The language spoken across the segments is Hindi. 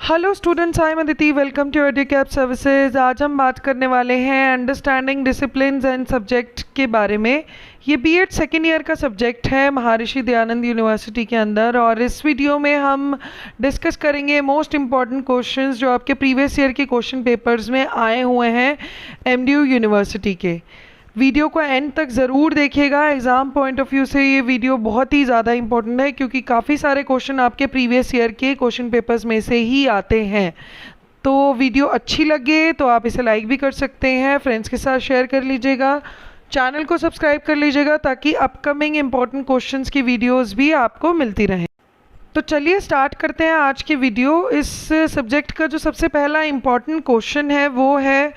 Hello students, I am Aditi. Welcome to Educap services. आज हम बात करने वाले हैं अंडरस्टैंडिंग डिसिप्लिन्स एंड सब्जेक्ट के बारे में। ये बीएड सेकेंड ईयर का सब्जेक्ट है महर्षि दयानंद यूनिवर्सिटी के अंदर, और इस वीडियो में हम डिस्कस करेंगे मोस्ट इम्पॉर्टेंट क्वेश्चंस जो आपके प्रीवियस ईयर के क्वेश्चन पेपर्स में आए हुए हैं एमडीयू यूनिवर्सिटी के। वीडियो को एंड तक ज़रूर देखिएगा। एग्ज़ाम पॉइंट ऑफ व्यू से ये वीडियो बहुत ही ज़्यादा इंपॉर्टेंट है, क्योंकि काफ़ी सारे क्वेश्चन आपके प्रीवियस ईयर के क्वेश्चन पेपर्स में से ही आते हैं। तो वीडियो अच्छी लगे तो आप इसे लाइक भी कर सकते हैं, फ्रेंड्स के साथ शेयर कर लीजिएगा, चैनल को सब्सक्राइब कर लीजिएगा ताकि अपकमिंग इम्पॉर्टेंट क्वेश्चंस की वीडियोस भी आपको मिलती रहें। तो चलिए स्टार्ट करते हैं आज की वीडियो। इस सब्जेक्ट का जो सबसे पहला इम्पॉर्टेंट क्वेश्चन है वो है,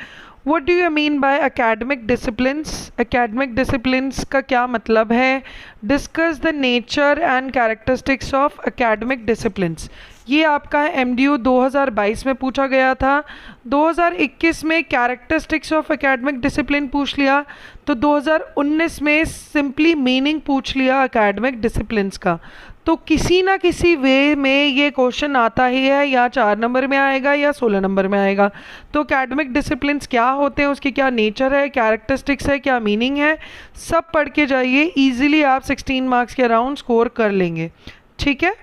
What do you mean by academic disciplines? Academic disciplines का क्या मतलब है? Discuss the nature and characteristics of academic disciplines. ये आपका MDU 2022 में पूछा गया था। 2021 में कैरेक्टरिस्टिक्स ऑफ एकेडमिक डिसिप्लिन पूछ लिया, तो 2019 में सिंपली मीनिंग पूछ लिया एकेडमिक डिसिप्लिन्स का। तो किसी ना किसी वे में ये क्वेश्चन आता ही है, या 4 नंबर में आएगा या 16 नंबर में आएगा। तो एकेडमिक डिसिप्लिन्स क्या होते हैं, उसकी क्या नेचर है, कैरेक्टरिस्टिक्स है, क्या मीनिंग है, सब पढ़ के जाइए। ईजिली आप 16 मार्क्स के अराउंड स्कोर कर लेंगे, ठीक है।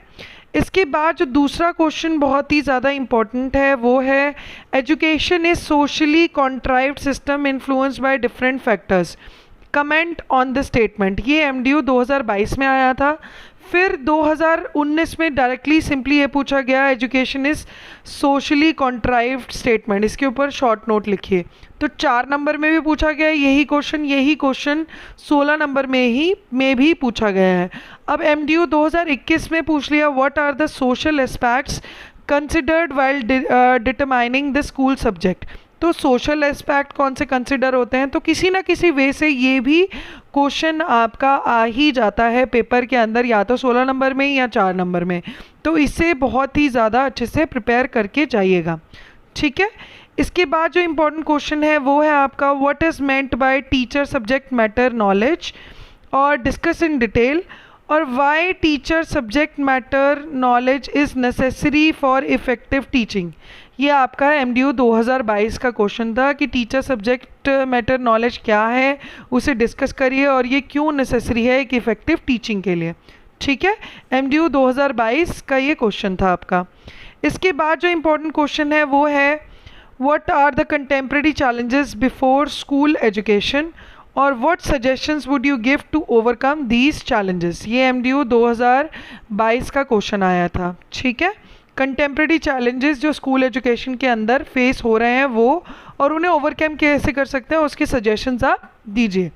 इसके बाद जो दूसरा क्वेश्चन बहुत ही ज़्यादा इम्पॉर्टेंट है वो है, education is socially contrived system influenced by different factors, comment on the statement. ये एमडीयू 2022 में आया था। फिर 2019 में डायरेक्टली सिंपली ये पूछा गया, एजुकेशन इज सोशली कॉन्ट्राइव्ड स्टेटमेंट, इसके ऊपर शॉर्ट नोट लिखिए। तो 4 नंबर में भी पूछा गया यही क्वेश्चन 16 नंबर में भी पूछा गया है। अब एमडीयू 2021 में पूछ लिया, what are the social aspects considered while determining the school subject. तो सोशल एस्पेक्ट कौन से कंसिडर होते हैं, तो किसी ना किसी वे से ये भी क्वेश्चन आपका आ ही जाता है पेपर के अंदर, या तो 16 नंबर में या 4 नंबर में। तो इससे बहुत ही ज़्यादा अच्छे से प्रिपेयर करके जाइएगा, ठीक है। इसके बाद जो इम्पोर्टेंट क्वेश्चन है वो है आपका, what is meant by teacher subject matter knowledge, और डिस्कस इन डिटेल, और why teacher subject matter knowledge is necessary for effective teaching. ये आपका एमडीयू 2022 का क्वेश्चन था कि टीचर सब्जेक्ट मैटर नॉलेज क्या है, उसे डिस्कस करिए और ये क्यों नेसेसरी है एक इफ़ेक्टिव टीचिंग के लिए, ठीक है। एमडीयू 2022 का ये क्वेश्चन था आपका। इसके बाद जो इम्पोर्टेंट क्वेश्चन है वो है, what are the contemporary challenges before school education, और what suggestions would you give to overcome these challenges. ये एमडीयू 2022 का क्वेश्चन आया था, ठीक है। कंटेम्प्रेरी चैलेंजेस जो स्कूल एजुकेशन के अंदर फेस हो रहे हैं वो, और उन्हें ओवरकम कैसे कर सकते हैं उसके सजेशंस आप दीजिए।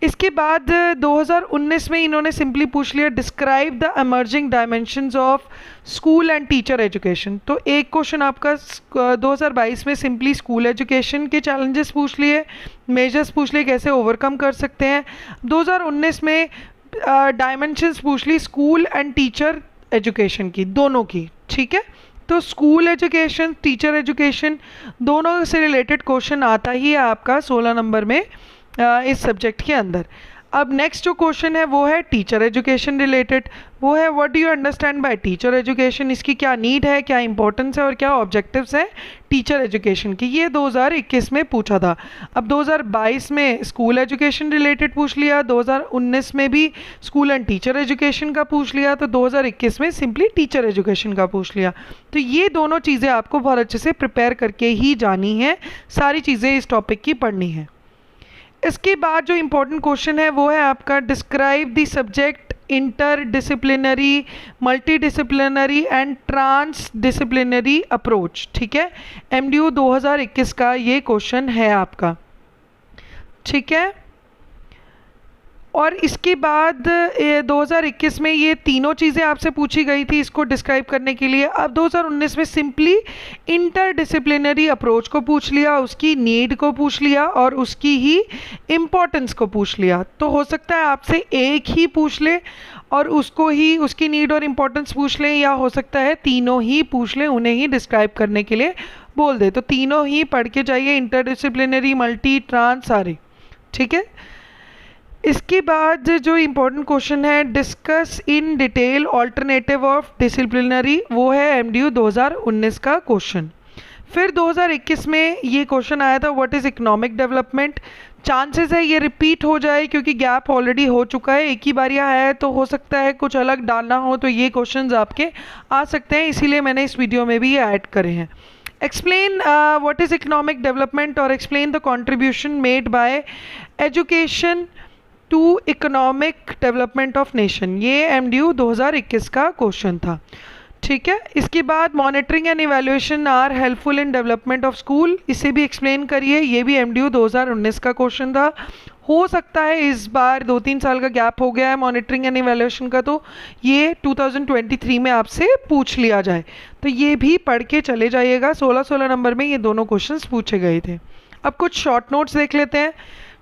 इसके बाद 2019 में इन्होंने सिंपली पूछ लिया, describe the emerging dimensions of school and teacher education. तो एक क्वेश्चन आपका 2022 में सिंपली स्कूल एजुकेशन के चैलेंजेस पूछ लिए, मेजर्स पूछ लिए कैसे ओवरकम कर सकते हैं। 2019 में डायमेंशंस पूछ ली स्कूल एंड टीचर एजुकेशन की, दोनों की, ठीक है। तो स्कूल एजुकेशन, टीचर एजुकेशन, दोनों से रिलेटेड क्वेश्चन आता ही है आपका 16 नंबर में इस सब्जेक्ट के अंदर। अब नेक्स्ट जो क्वेश्चन है वो है टीचर एजुकेशन रिलेटेड, वो है, what do you understand by teacher education. इसकी क्या नीड है, क्या इंपॉर्टेंस है और क्या ऑब्जेक्टिव्स हैं टीचर एजुकेशन की। ये 2021 में पूछा था। अब 2022 में स्कूल एजुकेशन रिलेटेड पूछ लिया, 2019 में भी स्कूल एंड टीचर एजुकेशन का पूछ लिया, तो 2021 में सिंपली टीचर एजुकेशन का पूछ लिया। तो ये दोनों चीज़ें आपको बहुत अच्छे से प्रिपेयर करके ही जानी है, सारी चीज़ें इस टॉपिक की पढ़नी है। इसके बाद जो इम्पोर्टेंट क्वेश्चन है वो है आपका, describe the subject interdisciplinary, multidisciplinary and transdisciplinary approach, ठीक है। एमडीयू 2021 का ये क्वेश्चन है आपका, ठीक है। और इसके बाद 2021 में ये तीनों चीज़ें आपसे पूछी गई थी इसको डिस्क्राइब करने के लिए। अब 2019 में सिंपली इंटरडिसिप्लिनरी अप्रोच को पूछ लिया, उसकी नीड को पूछ लिया और उसकी ही इम्पोर्टेंस को पूछ लिया। तो हो सकता है आपसे एक ही पूछ ले और उसको ही, उसकी नीड और इम्पोर्टेंस पूछ लें, या हो सकता है तीनों ही पूछ लें, उन्हें ही डिस्क्राइब करने के लिए बोल दे। तो तीनों ही पढ़ के जाइए, इंटरडिसिप्लिनरी, मल्टी, ट्रांस, सारे, ठीक है। इसके बाद जो इम्पोर्टेंट क्वेश्चन है, discuss in detail alternative of disciplinary, वो है एमडीयू 2019 का क्वेश्चन। फिर 2021 में ये क्वेश्चन आया था, what is economic development. Chances है ये रिपीट हो जाए क्योंकि गैप ऑलरेडी हो चुका है, एक ही बार यहाँ है, तो हो सकता है कुछ अलग डालना हो तो ये क्वेश्चंस आपके आ सकते हैं, इसीलिए मैंने इस वीडियो में भी ये ऐड करे हैं। Explain what is economic development और explain the contribution made by education to economic development of nation, ये एमडीयू 2021 का क्वेश्चन था। ठीक है, इसके बाद monitoring and evaluation are helpful in development of school, इसे भी एक्सप्लेन करिए, ये भी एमडीयू 2019 का क्वेश्चन था। हो सकता है इस बार 2-3 साल का गैप हो गया है मॉनिटरिंग एंड इवैल्यूएशन का, तो ये 2023 में आपसे पूछ लिया जाए, तो ये भी पढ़ के चले जाइएगा। 16 नंबर में ये दोनों क्वेश्चंस पूछे गए थे। अब कुछ शॉर्ट नोट्स देख लेते हैं।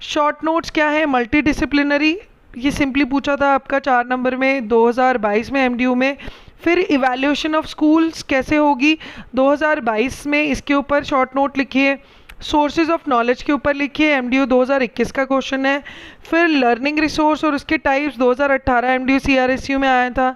शॉर्ट नोट्स क्या है, मल्टी डिसिप्लिनरी, ये सिंपली पूछा था आपका 4 नंबर में 2022 में एमडीयू में। फिर इवैल्यूएशन ऑफ स्कूल्स कैसे होगी 2022 में, इसके ऊपर शॉर्ट नोट लिखिए। सोर्सेज ऑफ नॉलेज के ऊपर लिखिए, एमडीयू 2021 का क्वेश्चन है। फिर लर्निंग रिसोर्स और उसके टाइप्स 2018 एमडीयू सीआरएसयू में आया था।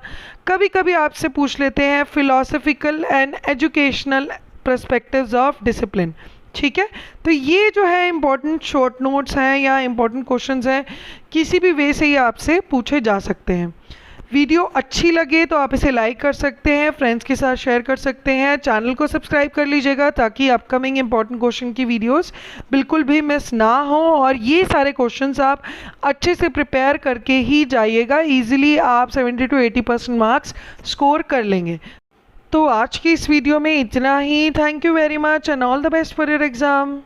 कभी कभी आपसे पूछ लेते हैं philosophical and educational perspectives of discipline. ठीक है, तो ये जो है इम्पॉर्टेंट शॉर्ट नोट्स हैं या इम्पॉर्टेंट क्वेश्चंस हैं, किसी भी वे से ये आपसे पूछे जा सकते हैं। वीडियो अच्छी लगे तो आप इसे लाइक कर सकते हैं, फ्रेंड्स के साथ शेयर कर सकते हैं, चैनल को सब्सक्राइब कर लीजिएगा ताकि अपकमिंग इंपॉर्टेंट क्वेश्चन की वीडियोस बिल्कुल भी मिस ना हो, और ये सारे क्वेश्चंस आप अच्छे से प्रिपेयर करके ही जाइएगा, इजीली आप 70 to 80% मार्क्स स्कोर कर लेंगे। तो आज की इस वीडियो में इतना ही। Thank you very much and all the best for your exam.